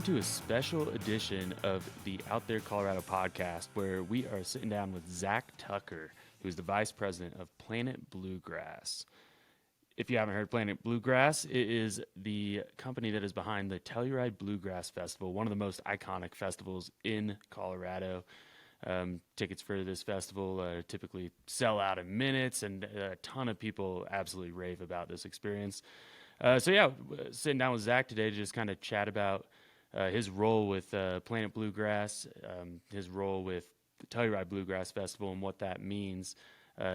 welcome to a special edition of the OutThere Colorado Podcast, where we are sitting down with Zach Tucker, who's the Vice President of Planet Bluegrass. If you haven't heard Planet Bluegrass, it is the company that is behind the Telluride Bluegrass Festival, one of the most iconic festivals in Colorado. Tickets for this festival typically sell out in minutes, and a ton of people absolutely rave about this experience. Sitting down with Zach today to just kind of chat about his role with Planet Bluegrass, his role with the Telluride Bluegrass Festival and what that means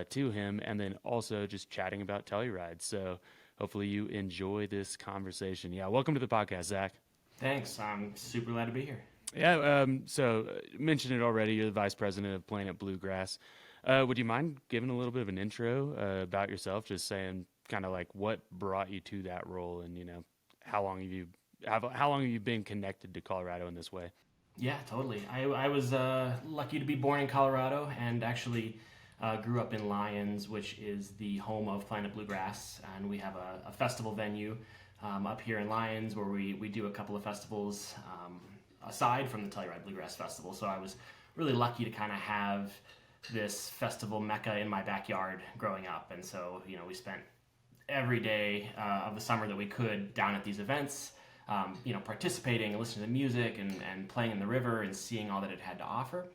to him, and then also just chatting about Telluride. So hopefully you enjoy this conversation. Yeah, welcome to the podcast, Zach. Thanks. I'm super glad to be here. Yeah, mentioned it already. You're the Vice President of Planet Bluegrass. Would you mind giving a little bit of an intro about yourself, just saying kind of like what brought you to that role, and how long have you been connected to Colorado in this way? Yeah, totally. I was lucky to be born in Colorado and actually grew up in Lyons, which is the home of Planet Bluegrass, and we have a festival venue up here in Lyons where we do a couple of festivals aside from the Telluride Bluegrass Festival. So I was really lucky to kind of have this festival mecca in my backyard growing up, and so we spent every day of the summer that we could down at these events, participating and listening to music and playing in the river and seeing all that it had to offer.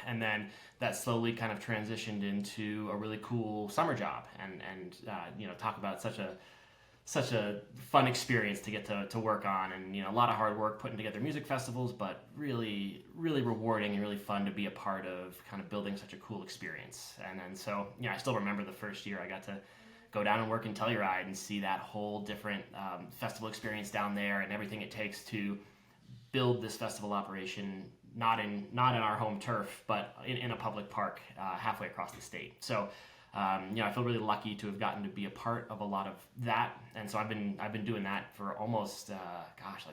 And then that slowly kind of transitioned into a really cool summer job and talk about such a fun experience to get to work on, and a lot of hard work putting together music festivals, but really, really rewarding and really fun to be a part of kind of building such a cool experience. And then so I still remember the first year I got to go down and work in Telluride and see that whole different festival experience down there and everything it takes to build this festival operation, not in our home turf, but in a public park halfway across the state. So I feel really lucky to have gotten to be a part of a lot of that, and so I've been doing that for almost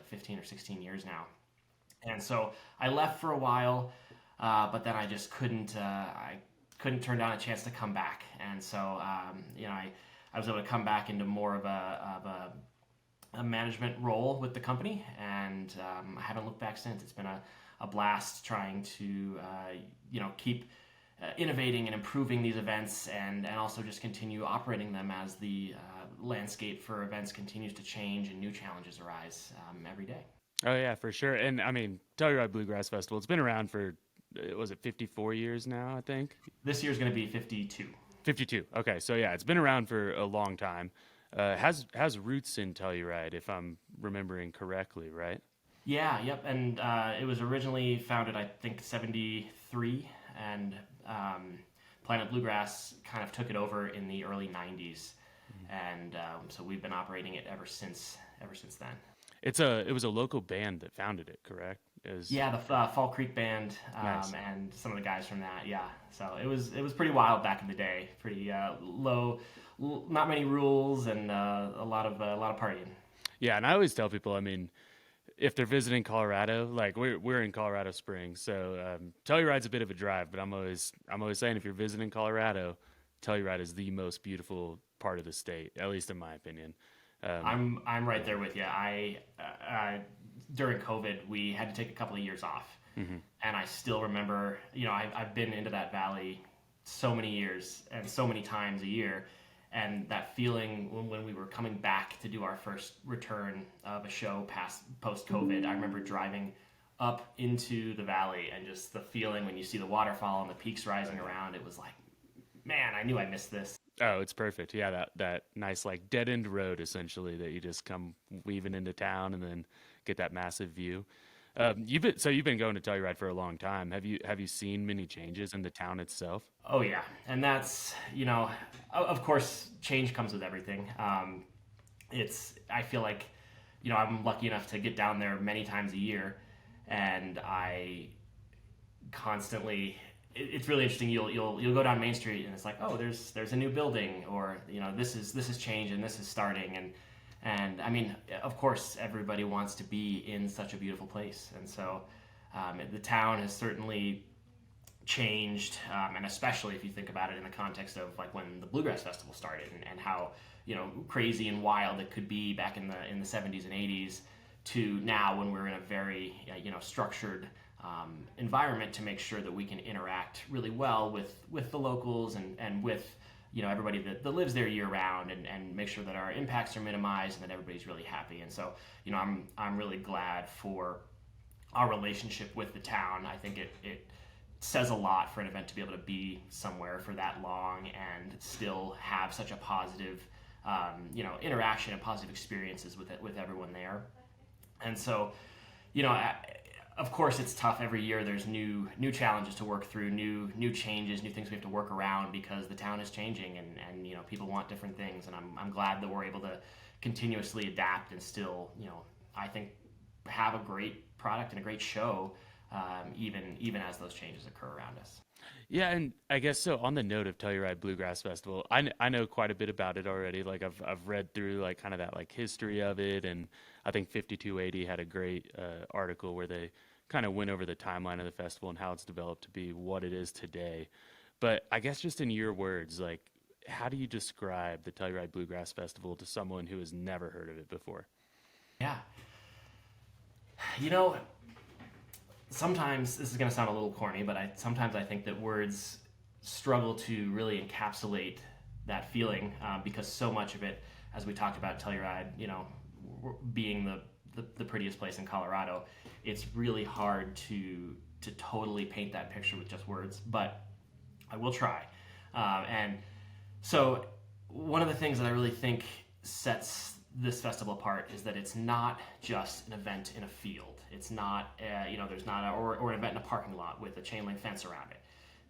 15 or 16 years now. And so I left for a while, but then I just couldn't turn down a chance to come back, and so I was able to come back into more of a management role with the company, and I haven't looked back since. It's been a blast trying to keep innovating and improving these events, and also just continue operating them as the landscape for events continues to change and new challenges arise every day. Oh yeah, for sure. And I mean, Telluride Bluegrass Festival, it's been around for, was it 54 years now, I think? This year's going to be 52. 52. Okay, so yeah, it's been around for a long time. Has roots in Telluride, if I'm remembering correctly, right? Yeah, yep. And it was originally founded, I think, 73, and Planet Bluegrass kind of took it over in the early 90s, and so we've been operating it ever since then. It was a local band that founded it, correct? Yeah, the Fall Creek Band, nice. And some of the guys from that. Yeah, so it was pretty wild back in the day. Pretty low, not many rules, and a lot of partying. Yeah, and I always tell people, I mean, if they're visiting Colorado, like we're in Colorado Springs, so Telluride's a bit of a drive, but I'm always saying if you're visiting Colorado, Telluride is the most beautiful part of the state, at least in my opinion. I'm right there with you. I during COVID, we had to take a couple of years off, and I still remember, I've been into that valley so many years and so many times a year, and that feeling when we were coming back to do our first return of a show post-COVID, I remember driving up into the valley and just the feeling when you see the waterfall and the peaks rising around, it was like, man, I knew I missed this. Oh, it's perfect. Yeah, that nice like dead end road essentially that you just come weaving into town and then get that massive view. You've been going to Telluride for a long time. Have you seen many changes in the town itself? Oh yeah, and that's of course change comes with everything. I feel like I'm lucky enough to get down there many times a year, and I constantly. It's really interesting. You'll go down Main Street and it's like, oh, there's a new building, or this is changed and this is starting, and I mean, of course, everybody wants to be in such a beautiful place, and so the town has certainly changed, and especially if you think about it in the context of like when the Bluegrass Festival started and how crazy and wild it could be back in the 70s and 80s to now when we're in a very structured environment to make sure that we can interact really well with the locals and with everybody that lives there year round, and make sure that our impacts are minimized and that everybody's really happy. And so I'm really glad for our relationship with the town. I think it says a lot for an event to be able to be somewhere for that long and still have such a positive interaction and positive experiences with everyone there. And so of course it's tough every year. There's new challenges to work through, new changes, new things we have to work around because the town is changing and people want different things, and I'm glad that we're able to continuously adapt and still I think have a great product and a great show even as those changes occur around us. Yeah, and I guess so. On the note of Telluride Bluegrass Festival, I know quite a bit about it already. Like I've read through like kind of that like history of it, and I think 5280 had a great article where they kind of went over the timeline of the festival and how it's developed to be what it is today. But I guess just in your words, like how do you describe the Telluride Bluegrass Festival to someone who has never heard of it before? Yeah, sometimes this is going to sound a little corny, but sometimes I think that words struggle to really encapsulate that feeling because so much of it, as we talked about Telluride, being the prettiest place in Colorado, it's really hard to totally paint that picture with just words, but I will try. And so one of the things that I really think sets this festival apart is that it's not just an event in a field. It's not, there's not or an event in a parking lot with a chain link fence around it.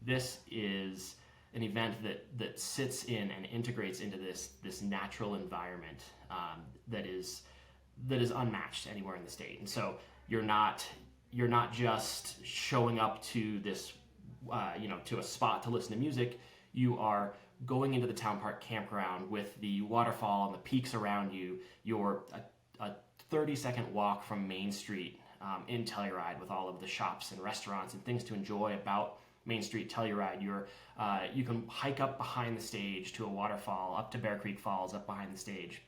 This is an event that sits in and integrates into this natural environment that is unmatched anywhere in the state. And so you're not just showing up to this, to a spot to listen to music. You are going into the town park campground with the waterfall and the peaks around you. You're a 30-second walk from Main Street in Telluride with all of the shops and restaurants and things to enjoy about Main Street Telluride. You can hike up behind the stage to a waterfall, up to Bear Creek Falls, up behind the stage.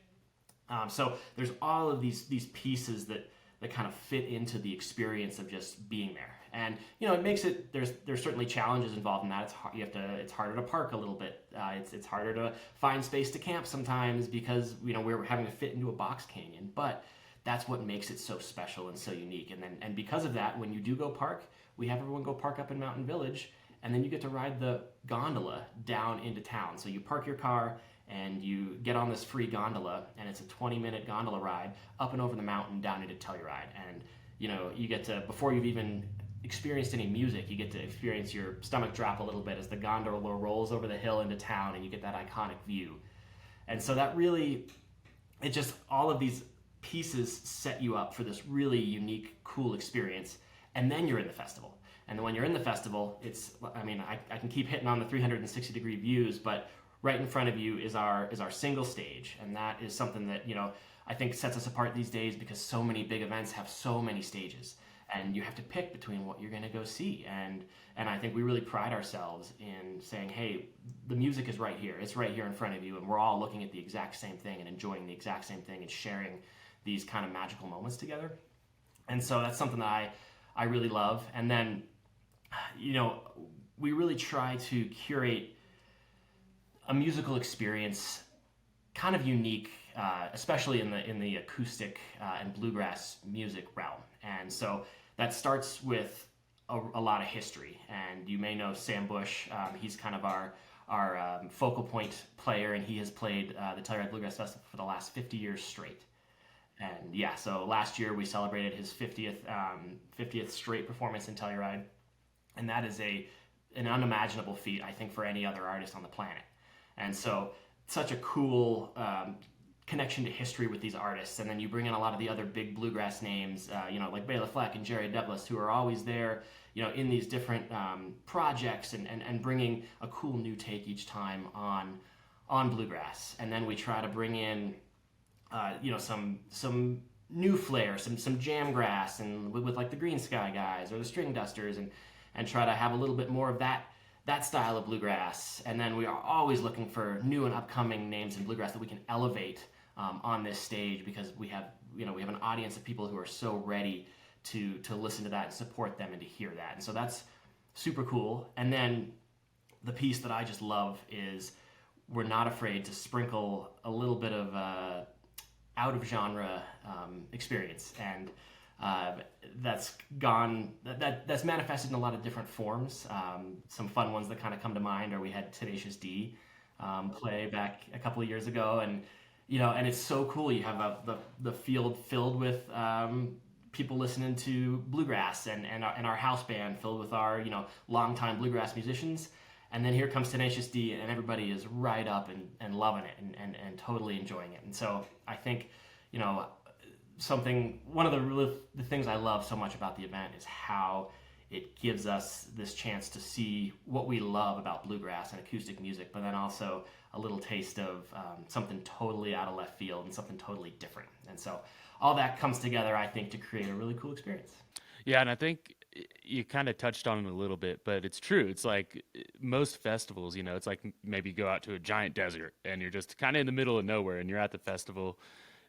So there's all of these pieces that kind of fit into the experience of just being there. And it makes it, there's certainly challenges involved in that. It's hard, it's harder to park a little bit. It's harder to find space to camp sometimes because we're having to fit into a box canyon. But that's what makes it so special and so unique. And because of that, when you do go park, we have everyone go park up in Mountain Village, and then you get to ride the gondola down into town. So you park your car and you get on this free gondola, and it's a 20-minute gondola ride up and over the mountain down into Telluride. And you get to, before you've even experienced any music, you get to experience your stomach drop a little bit as the gondola rolls over the hill into town, and you get that iconic view. And so that really, it just, all of these pieces set you up for this really unique, cool experience. And then you're in the festival. And when you're in the festival, I can keep hitting on the 360-degree views, but right in front of you is our single stage. And that is something that, I think sets us apart these days because so many big events have so many stages. And you have to pick between what you're going to go see. And I think we really pride ourselves in saying, hey, the music is right here. It's right here in front of you. And we're all looking at the exact same thing and enjoying the exact same thing and sharing these kind of magical moments together. And so that's something that I really love. And then, we really try to curate a musical experience kind of unique, especially in the acoustic and bluegrass music realm. And so that starts with a lot of history. And you may know Sam Bush. He's kind of our focal point player, and he has played the Telluride Bluegrass Festival for the last 50 years straight. And yeah, so last year we celebrated his 50th straight performance in Telluride, and that is an unimaginable feat, I think, for any other artist on the planet. And so such a cool connection to history with these artists. And then you bring in a lot of the other big bluegrass names, like Bela Fleck and Jerry Douglas, who are always there, in these different projects and bringing a cool new take each time on bluegrass. And then we try to bring in some new flair, some jam grass, and with like the Green Sky guys or the String Dusters, and try to have a little bit more of that style of bluegrass. And then we are always looking for new and upcoming names in bluegrass that we can elevate on this stage, because we have we have an audience of people who are so ready to listen to that and support them and to hear that. And so that's super cool. And then the piece that I just love is we're not afraid to sprinkle a little bit of out of genre experience, and that's manifested in a lot of different forms. Some fun ones that kind of come to mind are we had Tenacious D play back a couple of years ago, and and it's so cool. You have the field filled with people listening to bluegrass, and our house band filled with our longtime bluegrass musicians. And then here comes Tenacious D, and everybody is right up and loving it and totally enjoying it. And so I think, one of the things I love so much about the event is how it gives us this chance to see what we love about bluegrass and acoustic music, but then also a little taste of something totally out of left field and something totally different. And so all that comes together, I think, to create a really cool experience. Yeah, and I think you kind of touched on it a little bit, but it's true. It's like most festivals, it's like maybe you go out to a giant desert and you're just kind of in the middle of nowhere and you're at the festival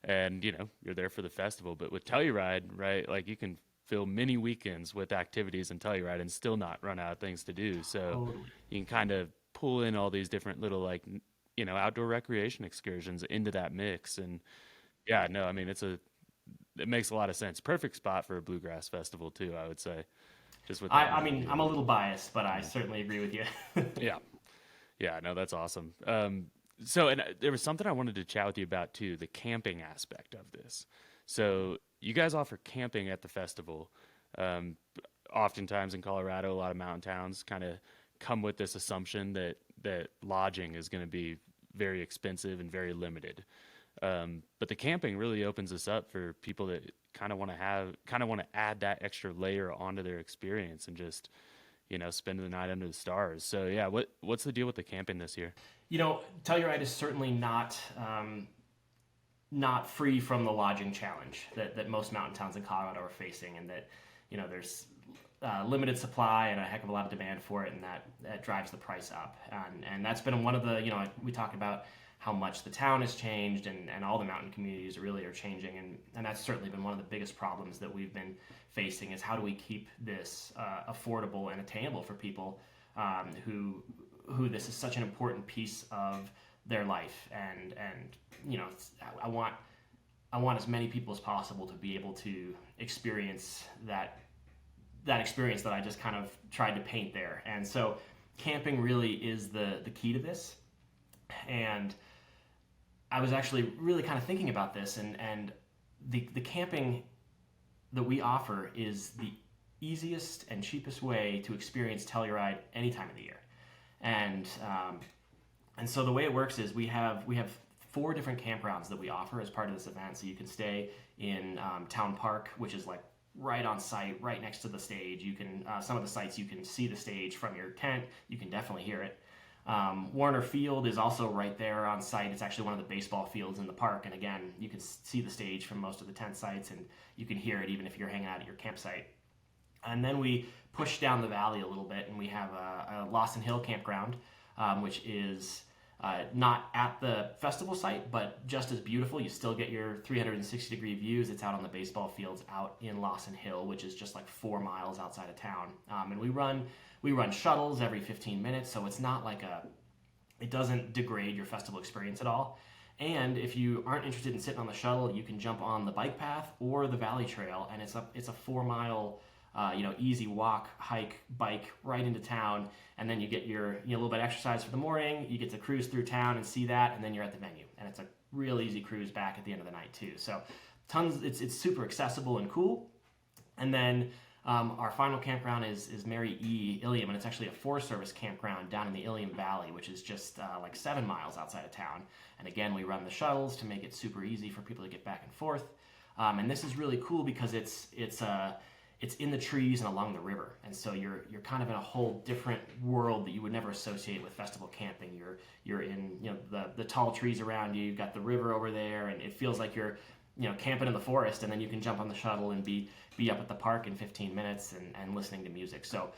and, you're there for the festival. But with Telluride, right, like you can fill many weekends with activities in Telluride and still not run out of things to do. So Totally. You can kind of pull in all these different little outdoor recreation excursions into that mix. And yeah, no, I mean, it makes a lot of sense. Perfect spot for a bluegrass festival too, I would say. Just with I mean, I'm a little biased, but I certainly agree with you. Yeah, no, that's awesome. And there was something I wanted to chat with you about too, the camping aspect of this. So you guys offer camping at the festival. Oftentimes in Colorado, a lot of mountain towns kind of come with this assumption that lodging is going to be very expensive and very limited. But the camping really opens us up for people that kind of want to add that extra layer onto their experience and just, spend the night under the stars. So yeah, what's the deal with the camping this year? Telluride is certainly not free from the lodging challenge that most mountain towns in Colorado are facing, and that, there's limited supply and a heck of a lot of demand for it, and that drives the price up. And that's been one of the, we talk about how much the town has changed and all the mountain communities really are changing. And that's certainly been one of the biggest problems that we've been facing, is how do we keep this affordable and attainable for people who this is such an important piece of their life. And I want as many people as possible to be able to experience that experience that I just kind of tried to paint there. And so camping really is the key to this. And I was actually really kind of thinking about this, and the camping that we offer is the easiest and cheapest way to experience Telluride any time of the year. And so the way it works is we have 4 different campgrounds that we offer as part of this event. So you can stay in Town Park, which is like right on site, right next to the stage. You can some of the sites you can see the stage from your tent. You can definitely hear it. Warner Field is also right there on site. It's actually one of the baseball fields in the park, and again, you can see the stage from most of the tent sites, and you can hear it even if you're hanging out at your campsite. And then we push down the valley a little bit, and we have a Lawson Hill campground, which is not at the festival site, but just as beautiful. You still get your 360-degree views. It's out on the baseball fields out in Lawson Hill, which is just like 4 miles outside of town. And we run shuttles every 15 minutes, so it's not like it doesn't degrade your festival experience at all. And if you aren't interested in sitting on the shuttle, you can jump on the bike path or the valley trail, and it's a 4 mile easy walk, hike, bike right into town, and then you get your little bit of exercise for the morning. You get to cruise through town and see that, and then you're at the venue, and it's a real easy cruise back at the end of the night too. So it's super accessible and cool. And then our final campground is Mary E. Ilium, and it's actually a Forest Service campground down in the Ilium Valley, which is just like 7 miles outside of town. And again, we run the shuttles to make it super easy for people to get back and forth. And this is really cool because it's in the trees and along the river, and so you're kind of in a whole different world that you would never associate with festival camping. You're in the tall trees around you. You've got the river over there, and it feels like you're camping in the forest, and then you can jump on the shuttle and be up at the park in 15 minutes and listening to music. So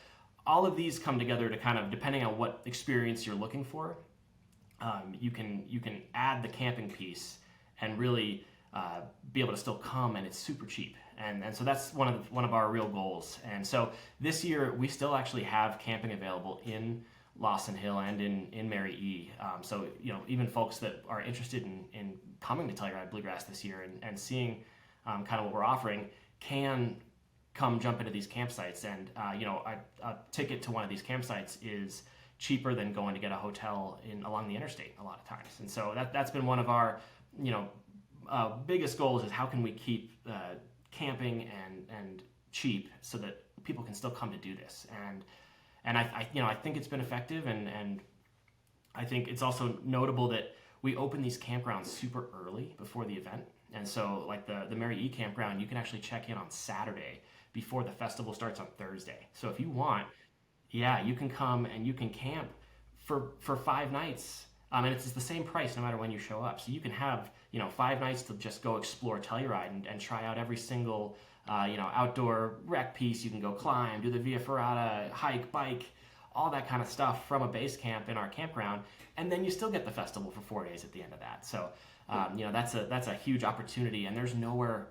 all of these come together to kind of, depending on what experience you're looking for, you can add the camping piece and really be able to still come, and it's super cheap. And so that's one of our real goals. And so this year we still actually have camping available in Lawson Hill and in Mary E. So even folks that are interested in coming to Telluride Bluegrass this year and seeing kind of what we're offering can come jump into these campsites. And a ticket to one of these campsites is cheaper than going to get a hotel along the interstate a lot of times. And so that's been one of our biggest goals, is how can we keep camping and cheap so that people can still come to do this. And I think it's been effective, and I think it's also notable that we open these campgrounds super early before the event. And so like the Mary E campground, you can actually check in on Saturday before the festival starts on Thursday. So if you want, you can come and you can camp for 5 nights. And it's the same price no matter when you show up. So you can have 5 nights to just go explore Telluride and try out every single outdoor rec piece. You can go climb, do the Via Ferrata, hike, bike, all that kind of stuff from a base camp in our campground, and then you still get the festival for 4 days at the end of that. So that's a huge opportunity, and there's nowhere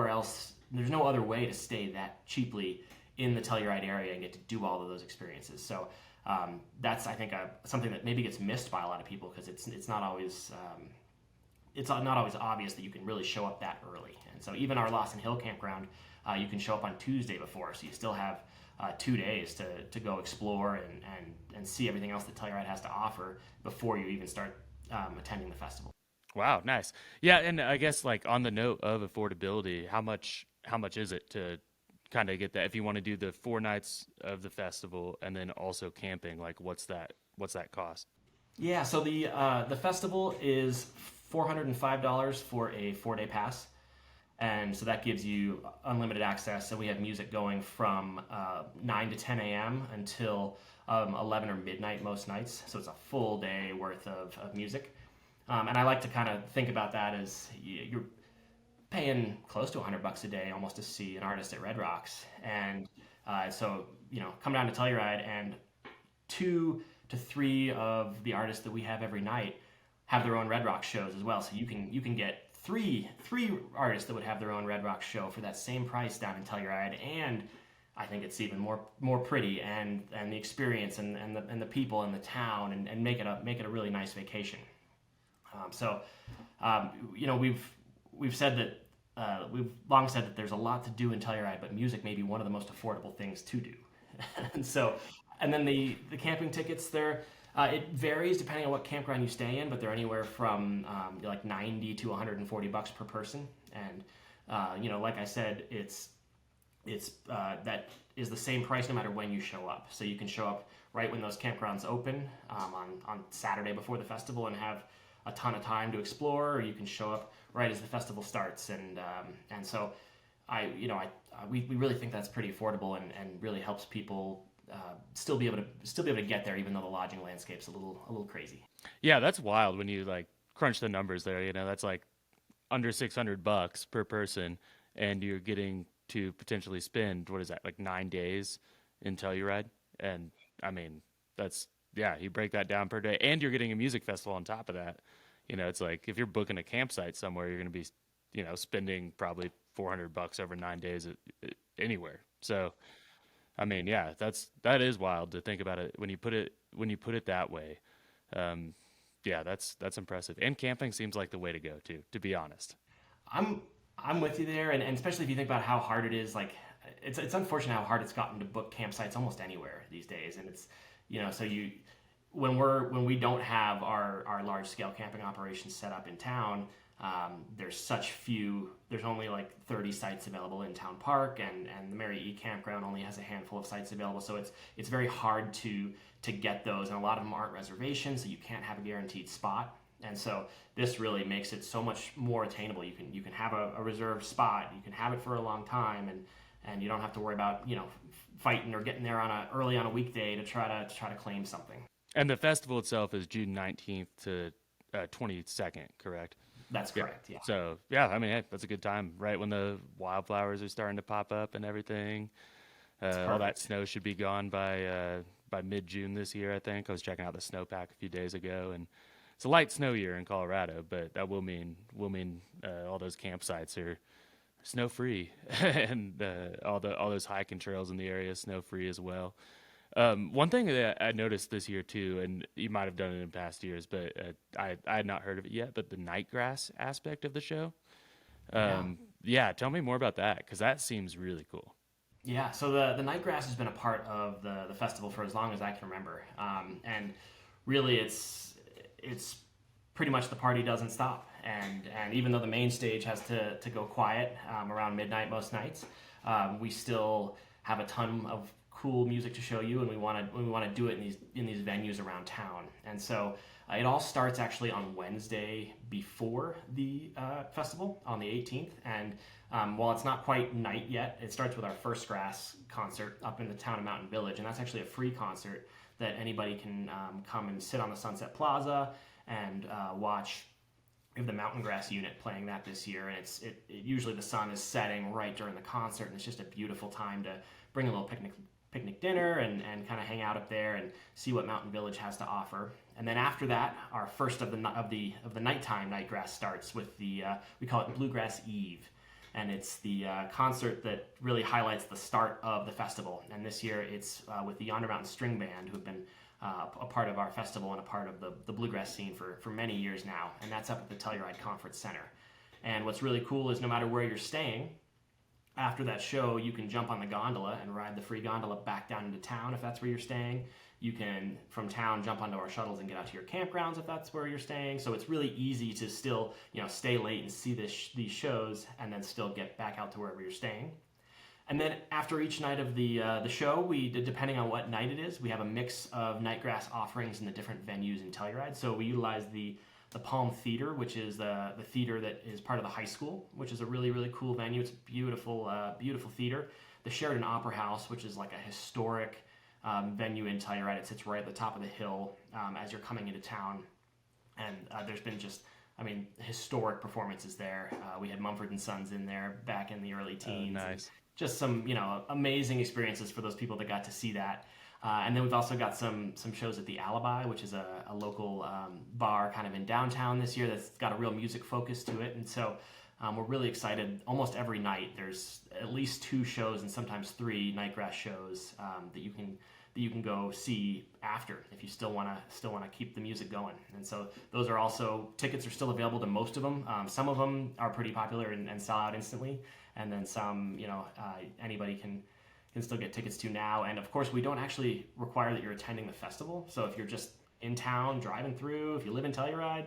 else, there's no other way to stay that cheaply in the Telluride area and get to do all of those experiences. So that's, I think, something that maybe gets missed by a lot of people, because it's not always obvious that you can really show up that early. And so even our Lawson Hill campground, you can show up on Tuesday before, so you still have 2 days to go explore and see everything else that Telluride has to offer before you even start attending the festival. Wow, nice. Yeah, and I guess like on the note of affordability, how much is it to kind of get that, if you want to do the 4 nights of the festival and then also camping, like what's that cost? Yeah, so the festival is $405 for a 4-day pass, and so that gives you unlimited access. So we have music going from 9 to 10 a.m. until 11 or midnight most nights, so it's a full day worth of music. And I like to kind of think about that as you're paying close to $100 a day almost to see an artist at Red Rocks. And so come down to Telluride, and 2 to 3 of the artists that we have every night have their own Red Rocks shows as well. So you can get three artists that would have their own Red Rocks show for that same price down in Telluride. And I think it's even more pretty, and the experience and the people in the town, and make it a really nice vacation. We've said that we've long said that there's a lot to do in Telluride, but music may be one of the most affordable things to do. And then the camping tickets, it varies depending on what campground you stay in, but they're anywhere from like $90 to $140 per person. And like I said, it's that is the same price no matter when you show up. So you can show up right when those campgrounds open on Saturday before the festival and have a ton of time to explore, or you can show up right as the festival starts. And so we really think that's pretty affordable and really helps people still be able to get there, even though the lodging landscape's a little crazy. Yeah, that's wild when you like crunch the numbers there. That's like under $600 per person, and you're getting to potentially spend, what is that, like 9 days in Telluride? And I mean, you break that down per day, and you're getting a music festival on top of that. It's like if you're booking a campsite somewhere, you're going to be, spending probably $400 over 9 days anywhere. So, I mean, yeah, that is wild to think about it when you put it that way. Yeah, that's impressive. And camping seems like the way to go too, to be honest. I'm with you there, and especially if you think about how hard it is. Like, it's unfortunate how hard it's gotten to book campsites almost anywhere these days, and it's so when we don't have our large scale camping operations set up in town, there's only like 30 sites available in Town Park, and the Mary E campground only has a handful of sites available. So it's very hard to get those, and a lot of them aren't reservations, so you can't have a guaranteed spot. And so this really makes it so much more attainable. You can have a reserved spot, you can have it for a long time, and you don't have to worry about fighting or getting there early on a weekday to try to claim something. And the festival itself is June 19th to 22nd, correct? That's correct, yeah. So, yeah, I mean, hey, that's a good time, right when the wildflowers are starting to pop up and everything. All that snow should be gone by mid-June this year, I think. I was checking out the snowpack a few days ago, and it's a light snow year in Colorado, but that will mean all those campsites are snow free, and all those hiking trails in the area snow free as well. One thing that I noticed this year too, and you might have done it in past years, but I had not heard of it yet. But the Nightgrass aspect of the show, Yeah. yeah, tell me more about that because that seems really cool. Yeah, so the Nightgrass has been a part of the festival for as long as I can remember, and really it's pretty much the party doesn't stop, and even though the main stage has to go quiet around midnight most nights, we still have a ton of cool music to show you, and we want to do it in these venues around town, and so. It all starts actually on Wednesday before the festival on the 18th, and while it's not quite night yet, it starts with our First Grass concert up in the town of Mountain Village, and that's actually a free concert that anybody can come and sit on the Sunset Plaza and watch. We have the Mountain Grass unit playing that this year, and it usually the sun is setting right during the concert, and it's just a beautiful time to bring a little picnic dinner and kind of hang out up there and see what Mountain Village has to offer. And then after that, our first of the nighttime Nightgrass starts with the we call it Bluegrass Eve, and it's the concert that really highlights the start of the festival. And this year it's with the Yonder Mountain String Band, who've been a part of our festival and a part of the bluegrass scene for many years now. And that's up at the Telluride Conference Center. And what's really cool is no matter where you're staying, after that show, you can jump on the gondola and ride the free gondola back down into town if that's where you're staying. You can, from town, jump onto our shuttles and get out to your campgrounds if that's where you're staying. So it's really easy to still, stay late and see these shows and then still get back out to wherever you're staying. And then after each night of the show, depending on what night it is, we have a mix of Nightgrass offerings in the different venues in Telluride. So we utilize the Palm Theater, which is the theater that is part of the high school, which is a really, really cool venue. It's a beautiful theater. The Sheridan Opera House, which is like a historic venue in Telluride. It sits right at the top of the hill as you're coming into town. And there's been historic performances there. We had Mumford & Sons in there back in the early teens. Oh, nice. Just some, amazing experiences for those people that got to see that. And then we've also got some shows at the Alibi, which is a local bar kind of in downtown this year that's got a real music focus to it. And so we're really excited. Almost every night there's at least 2 shows and sometimes 3 Nightgrass shows that you can go see after if you still want to keep the music going. And so those are also, tickets are still available to most of them. Some of them are pretty popular and sell out instantly. And then some, anybody can still get tickets to now. And of course, we don't actually require that you're attending the festival. So if you're just in town driving through, if you live in Telluride,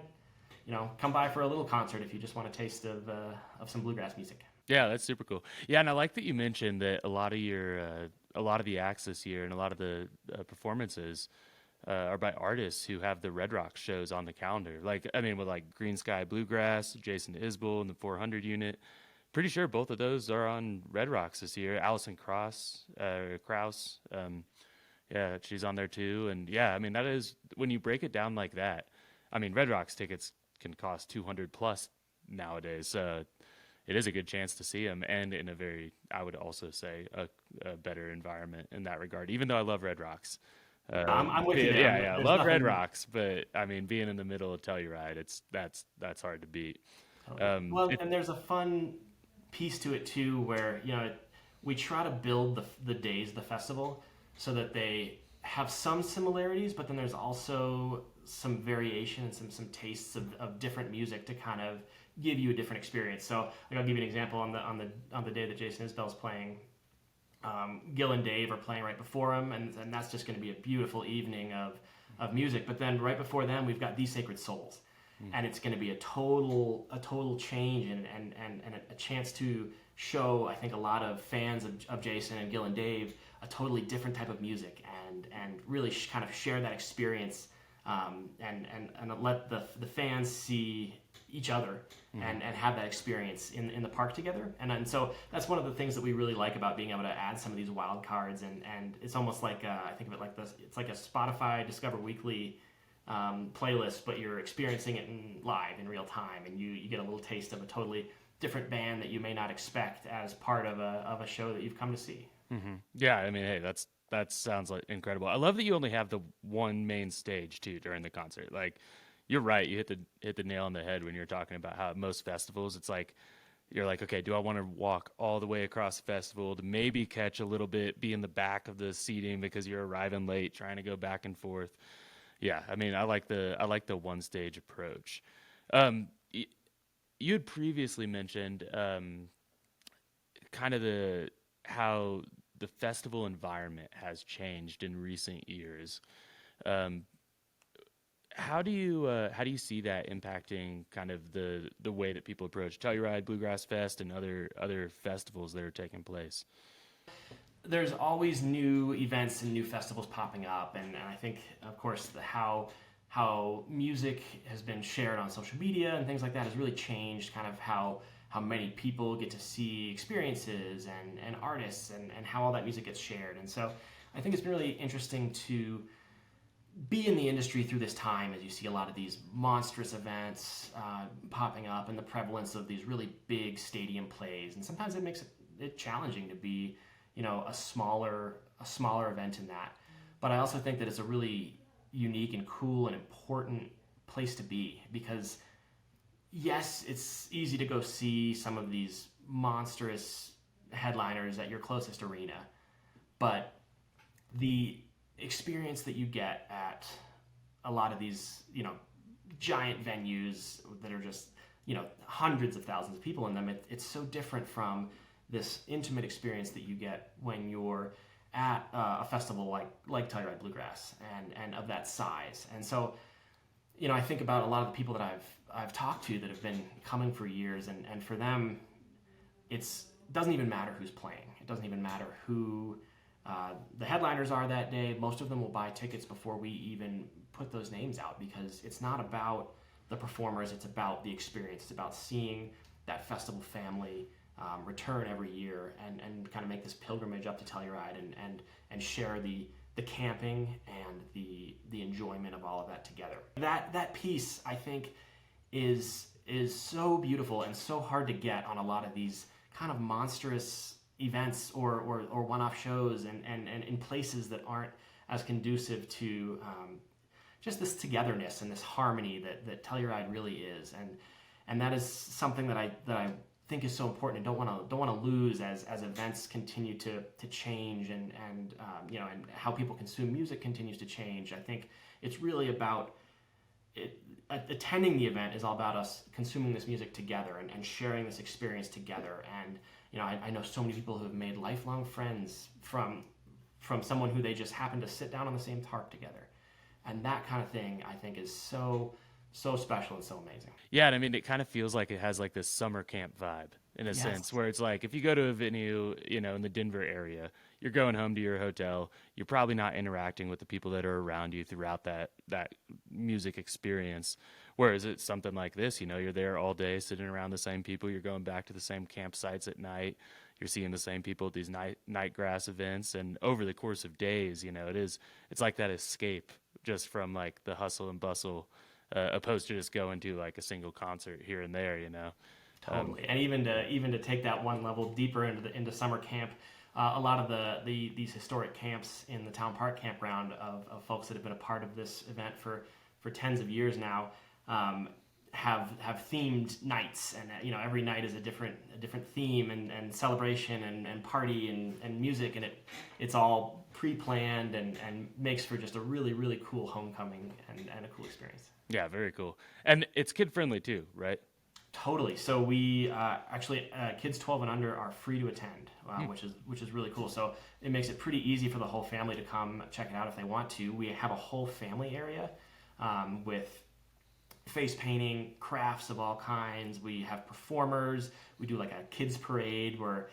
come by for a little concert if you just want a taste of some bluegrass music. Yeah, that's super cool. Yeah, and I like that you mentioned that a lot of the acts this year and a lot of the performances are by artists who have the Red Rocks shows on the calendar. With Green Sky Bluegrass, Jason Isbell and the 400 unit. Pretty sure both of those are on Red Rocks this year. Allison Krauss, she's on there too. And that is, when you break it down like that, Red Rocks tickets can cost $200 plus nowadays. It is a good chance to see them, and in a very, I would also say, a better environment in that regard. Even though I love Red Rocks, I'm with you there. Yeah, I love Red Rocks, but being in the middle of Telluride, that's hard to beat. And there's a fun piece to it too, where we try to build the days of the festival so that they have some similarities, but then there's also some variation and some tastes of different music to kind of give you a different experience. So I'll give you an example. On the day that Jason Isbell's playing, Gil and Dave are playing right before him, and that's just going to be a beautiful evening of music. But then right before them, we've got These Sacred Souls. And it's going to be a total change and a chance to show, I think, a lot of fans of Jason and Gil and Dave a totally different type of music and really kind of share that experience and let the fans see each other and have that experience in the park together. And so that's one of the things that we really like about being able to add some of these wild cards. And it's almost like, I think of it like this, it's like a Spotify Discover Weekly playlist, but you're experiencing it live in real time, and you get a little taste of a totally different band that you may not expect as part of a show that you've come to see. Mm-hmm. Yeah, hey, that sounds like incredible. I love that you only have the one main stage too during the concert. You're right. You hit the nail on the head when you're talking about how at most festivals, it's like you're like, okay, do I want to walk all the way across the festival to maybe catch a little bit, be in the back of the seating because you're arriving late, trying to go back and forth. Yeah, I mean, I like the one stage approach. You had previously mentioned kind of the how the festival environment has changed in recent years. Um, how do you see that impacting kind of the way that people approach Telluride Bluegrass Fest and other festivals that are taking place? There's always new events and new festivals popping up, and I think, of course, how music has been shared on social media and things like that has really changed kind of how many people get to see experiences and artists and how all that music gets shared. And so I think it's been really interesting to be in the industry through this time as you see a lot of these monstrous events popping up and the prevalence of these really big stadium plays. And sometimes it makes it challenging to be, a smaller event in that. But I also think that it's a really unique and cool and important place to be, because yes, it's easy to go see some of these monstrous headliners at your closest arena, but the experience that you get at a lot of these, giant venues that are just, hundreds of thousands of people in them, it's so different from this intimate experience that you get when you're at a festival like Telluride Bluegrass and of that size. And so, I think about a lot of the people that I've talked to that have been coming for years, and for them, it doesn't even matter who's playing. It doesn't even matter who the headliners are that day. Most of them will buy tickets before we even put those names out, because it's not about the performers, it's about the experience. It's about seeing that festival family return every year and kind of make this pilgrimage up to Telluride and share the camping and the enjoyment of all of that together. That piece, I think, is so beautiful and so hard to get on a lot of these kind of monstrous events or one-off shows and in places that aren't as conducive to just this togetherness and this harmony that Telluride really is, and that is something that I think is so important and don't want to lose as events continue to change and how people consume music continues to change. I think it's really about attending the event is all about us consuming this music together and sharing this experience together. And I know so many people who have made lifelong friends from someone who they just happen to sit down on the same tarp together, and that kind of thing I think is so special and so amazing. Yeah, and I mean, it kind of feels like it has like this summer camp vibe in a sense, where it's like if you go to a venue, in the Denver area, you're going home to your hotel, you're probably not interacting with the people that are around you throughout that music experience. Whereas it's something like this, you're there all day sitting around the same people, you're going back to the same campsites at night, you're seeing the same people at these Nightgrass events, and over the course of days, it's like that escape just from like the hustle and bustle, opposed to just going to like a single concert here and there, Totally. And even to take that one level deeper into summer camp, a lot of these historic camps in the town park campground of folks that have been a part of this event for tens of years now have themed nights, and every night is a different theme and celebration and party and music, and it's all pre-planned and makes for just a really, really cool homecoming and a cool experience. Yeah, very cool. And it's kid friendly too, right? Totally. So we actually kids 12 and under are free to attend, which is really cool. So it makes it pretty easy for the whole family to come check it out if they want to. We have a whole family area with face painting, crafts of all kinds. We have performers. We do like a kids parade where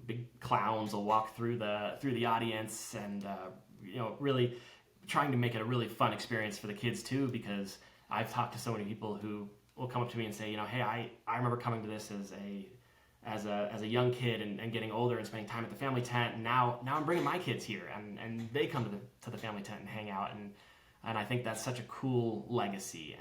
big clowns will walk through the audience, and really trying to make it a really fun experience for the kids too, because I've talked to so many people who will come up to me and say, hey, I remember coming to this as a young kid and getting older and spending time at the family tent, and now I'm bringing my kids here and they come to the family tent and hang out, and I think that's such a cool legacy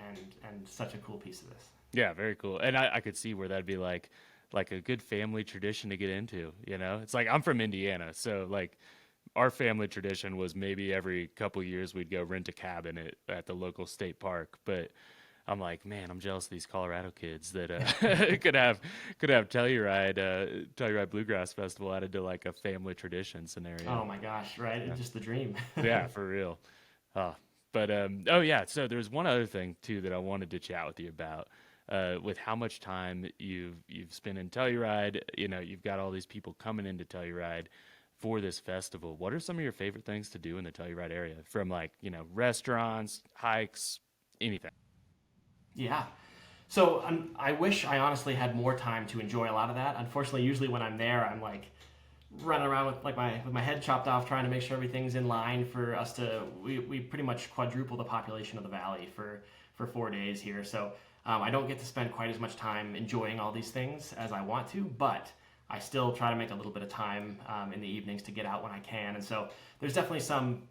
and such a cool piece of this. Yeah, very cool. And I could see where that'd be like a good family tradition to get into, It's like I'm from Indiana, so like our family tradition was maybe every couple years we'd go rent a cabin at the local state park. But I'm like, man, I'm jealous of these Colorado kids that could have Telluride Bluegrass Festival added to like a family tradition Oh scenario. my gosh, right? It's just the dream. Yeah, for real. Uh, but oh yeah, so there's one other thing too that I wanted to chat with you about. With how much time you've spent in Telluride, you've got all these people coming into Telluride for this festival. What are some of your favorite things to do in the Telluride area? From like, restaurants, hikes, anything. Yeah. So I wish I honestly had more time to enjoy a lot of that. Unfortunately, usually when I'm there, I'm like running around with like my head chopped off, trying to make sure everything's in line for us to. We pretty much quadruple the population of the valley for 4 days here. So I don't get to spend quite as much time enjoying all these things as I want to, but I still try to make a little bit of time in the evenings to get out when I can. And so there's definitely some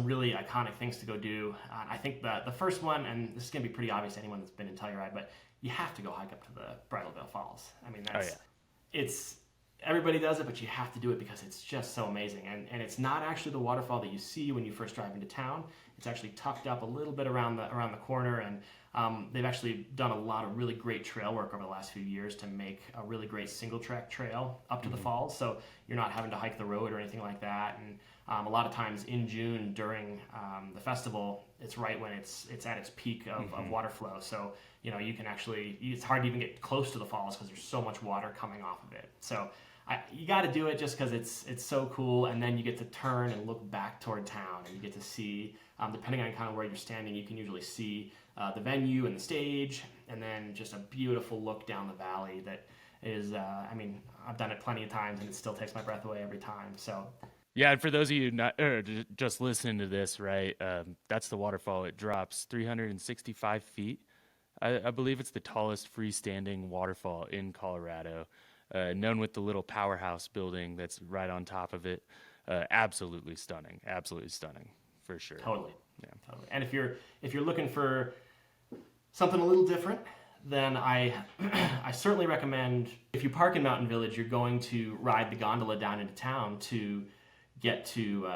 really iconic things to go do. I think the first one, and this is going to be pretty obvious to anyone that's been in Telluride, but you have to go hike up to the Bridalveil Falls. I mean, Oh yeah. it's everybody does it, but you have to do it because it's just so amazing. And it's not actually the waterfall that you see when you first drive into town. It's actually tucked up a little bit around the corner, and they've actually done a lot of really great trail work over the last few years to make a really great single track trail up to the falls. So you're not having to hike the road or anything like that. And a lot of times in June during the festival, it's right when it's at its peak of water flow. So you can actually, it's hard to even get close to the falls because there's so much water coming off of it. So you got to do it just because it's so cool, and then you get to turn and look back toward town, and you get to see, depending on kind of where you're standing, you can usually see the venue and the stage, and then just a beautiful look down the valley that is, I've done it plenty of times, and it still takes my breath away every time. So Yeah, and for those of you not just listening to this, right? That's the waterfall. It drops 365 feet. I believe it's the tallest freestanding waterfall in Colorado, known with the little powerhouse building that's right on top of it. Absolutely stunning, for sure. totally, Yeah. totally. And if you're looking for something a little different, then I I certainly recommend, if you park in Mountain Village, you're going to ride the gondola down into town to get to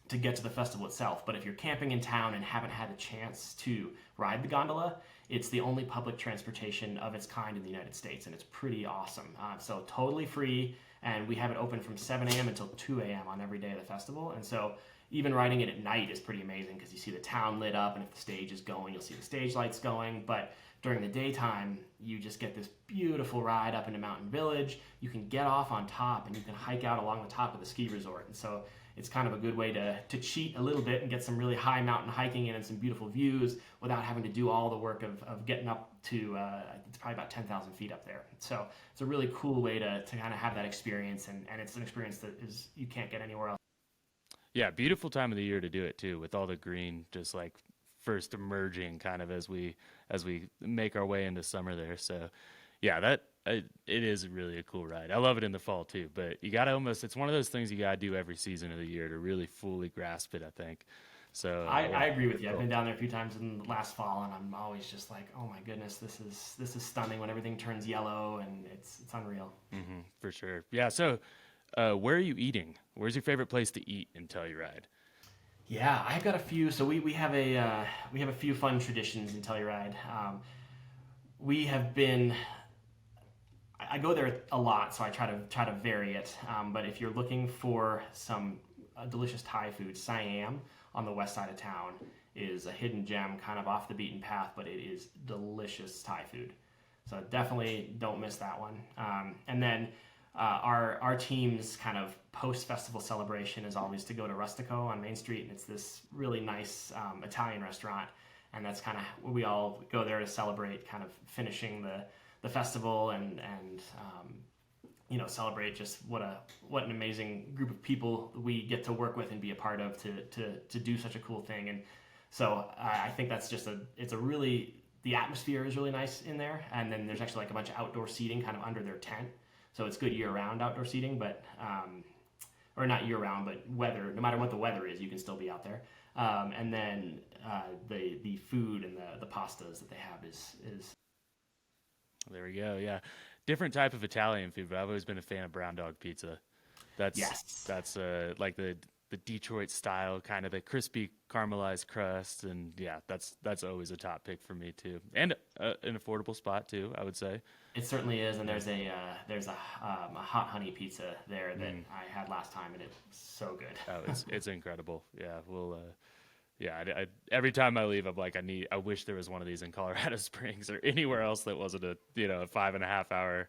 the festival itself. But if you're camping in town and haven't had a chance to ride the gondola, it's the only public transportation of its kind in the United States, and it's pretty awesome. So totally free, and we have it open from 7 a.m. until 2 a.m. on every day of the festival. And so even riding it at night is pretty amazing because you see the town lit up, and if the stage is going, you'll see the stage lights going. But during the daytime, you just get this beautiful ride up into Mountain Village. You can get off on top, and you can hike out along the top of the ski resort. And so it's kind of a good way to cheat a little bit and get some really high mountain hiking in and some beautiful views without having to do all the work of getting up to, it's probably about 10,000 feet up there. So it's a really cool way to kind of have that experience, and it's an experience that is you can't get anywhere else. Yeah, beautiful time of the year to do it too, with all the green just like first emerging kind of as we make our way into summer there. So yeah, it is really a cool ride. I love it in the fall too, but you got to it's one of those things you got to do every season of the year to really fully grasp it, I think. So I agree with you. I've been down there a few times in the last fall, and I'm always just like, oh my goodness, this is stunning when everything turns yellow, and it's unreal. For sure. Yeah. So where are you eating? Where's your favorite place to eat in Telluride? Yeah, I've got a few. So we have a few fun traditions in Telluride. We have been. I go there a lot, so I try to vary it. But if you're looking for some delicious Thai food, Siam on the west side of town is a hidden gem, kind of off the beaten path, but it is delicious Thai food. So definitely don't miss that one. And then our team's kind of post-festival celebration is always to go to Rustico on Main Street, and it's this really nice Italian restaurant, and that's kind of where we all go there to celebrate kind of finishing the festival and celebrate just what an amazing group of people we get to work with and be a part of to do such a cool thing. And so I think that's just the atmosphere is really nice in there, and then there's actually like a bunch of outdoor seating kind of under their tent. So it's good year-round outdoor seating, but or not year-round, but no matter what the weather is, you can still be out there. And then the food and the pastas that they have is. There we go. Yeah, different type of Italian food, but I've always been a fan of brown dog pizza. That's Yes. that's like the Detroit style, kind of the crispy caramelized crust, and yeah, that's always a top pick for me too, and an affordable spot too, I would say. It certainly is, and Yeah. there's a hot honey pizza there that Mm. I had last time, and it's so Oh, good. it's incredible. Yeah, yeah. Every time I leave, I'm like, I wish there was one of these in Colorado Springs or anywhere else that wasn't a 5.5 hour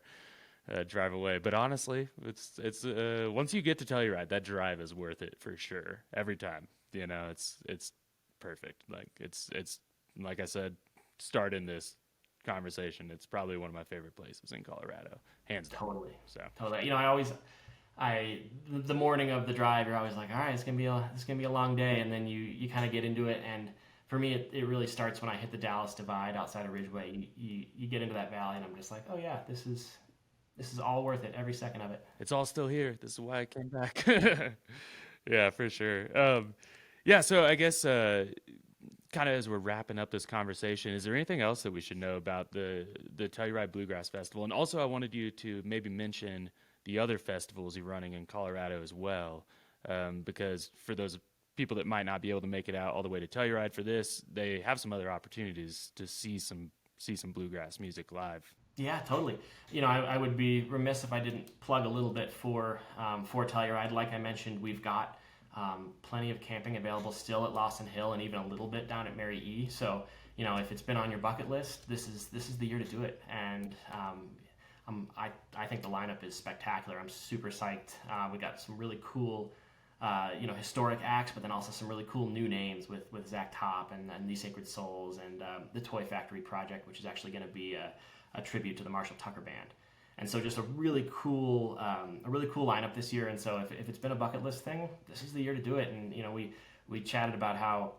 drive away. But honestly, it's once you get to Telluride, that drive is worth it for sure. Every time, it's perfect. Like it's like I said, starting this conversation, it's probably one of my favorite places in Colorado, hands down. Totally, So totally. I the morning of the drive, you're always like, all right, it's gonna be a long day, and then you kind of get into it. And for me, it really starts when I hit the Dallas Divide outside of Ridgeway. You get into that valley, and I'm just like, oh yeah, this is all worth it, every second of it. it's all still here. This is why I came back. Yeah, for sure. Yeah, so I guess kind of as we're wrapping up this conversation, is there anything else that we should know about the Telluride Bluegrass Festival? And also, I wanted you to maybe mention the other festivals you're running in Colorado as well, because for those people that might not be able to make it out all the way to Telluride for this, they have some other opportunities to see some bluegrass music live. Yeah, totally. I would be remiss if I didn't plug a little bit for Telluride. Like I mentioned, we've got plenty of camping available still at Lawson Hill, and even a little bit down at Mary E. So, if it's been on your bucket list, this is the year to do it. And I think the lineup is spectacular. I'm super psyched. We got some really cool, historic acts, but then also some really cool new names with Zach Top and These Sacred Souls and the Toy Factory Project, which is actually going to be a tribute to the Marshall Tucker Band. And so just a really cool lineup this year. And so if it's been a bucket list thing, this is the year to do it. And we chatted about how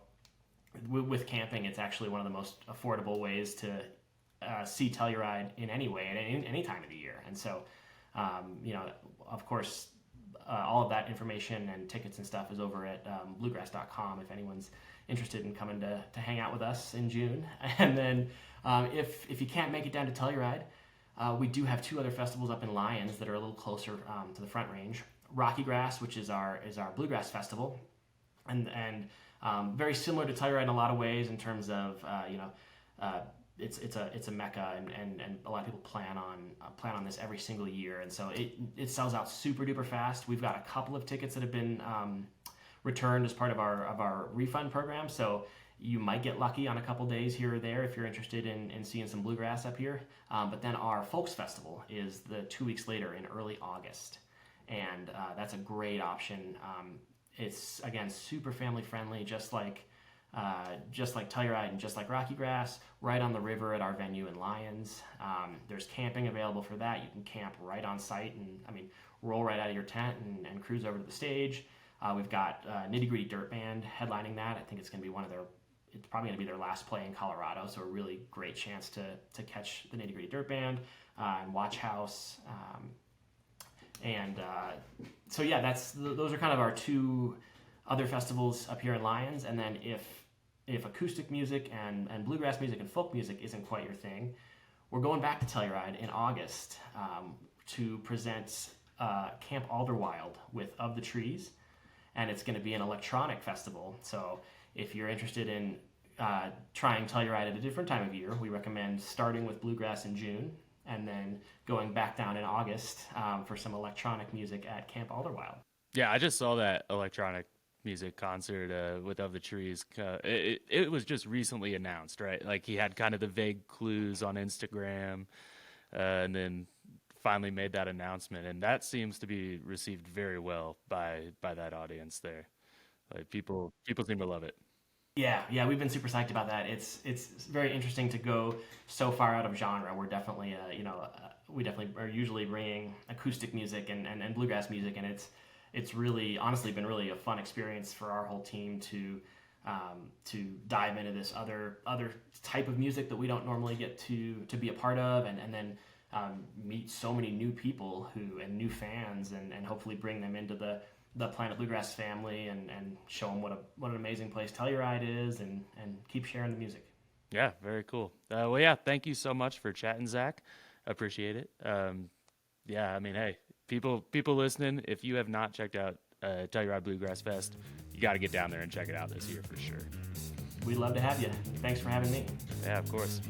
with camping, it's actually one of the most affordable ways to see Telluride in any way at any time of the year. And so, of course, all of that information and tickets and stuff is over at bluegrass.com if anyone's interested in coming to hang out with us in June. And then if you can't make it down to Telluride, we do have two other festivals up in Lyons that are a little closer to the Front Range. Rocky Grass, which is our bluegrass festival, and very similar to Telluride in a lot of ways in terms of it's a mecca, and a lot of people plan on this every single year, and so it sells out super duper fast. We've got a couple of tickets that have been returned as part of our refund program, so you might get lucky on a couple days here or there if you're interested in seeing some bluegrass up here. But then our Folks Festival is the 2 weeks later in early August, and that's a great option. It's again super family friendly, just like Telluride and just like Rocky Grass, right on the river at our venue in Lyons. There's camping available for that. You can camp right on site and roll right out of your tent and cruise over to the stage. We've got Nitty Gritty Dirt Band headlining that. I think it's going to be it's probably going to be their last play in Colorado, so a really great chance to catch the Nitty Gritty Dirt Band and Watch House. So yeah, those are kind of our two other festivals up here in Lyons. And then if acoustic music and bluegrass music and folk music isn't quite your thing, we're going back to Telluride in August to present Camp Alderwild with Of the Trees, and it's going to be an electronic festival. So if you're interested in trying Telluride at a different time of year, we recommend starting with bluegrass in June and then going back down in August for some electronic music at Camp Alderwild. Yeah, I just saw that electronic music concert with Of the Trees. It was just recently announced, right? Like he had kind of the vague clues on Instagram, and then finally made that announcement, and that seems to be received very well by that audience there. Like people seem to love it. Yeah, we've been super psyched about that. It's very interesting to go so far out of genre. We're definitely, we definitely are usually bringing acoustic music and bluegrass music, and it's really, honestly, been really a fun experience for our whole team to dive into this other type of music that we don't normally get to be a part of, and then meet so many new people and new fans, and hopefully bring them into the Planet Bluegrass family and show them what an amazing place Telluride is, and keep sharing the music. Yeah, very cool. Well, yeah, thank you so much for chatting, Zach. Appreciate it. Yeah, hey, people listening, if you have not checked out Telluride Bluegrass Fest, you got to get down there and check it out this year for sure. We'd love to have you. Thanks for having me. Yeah, of course.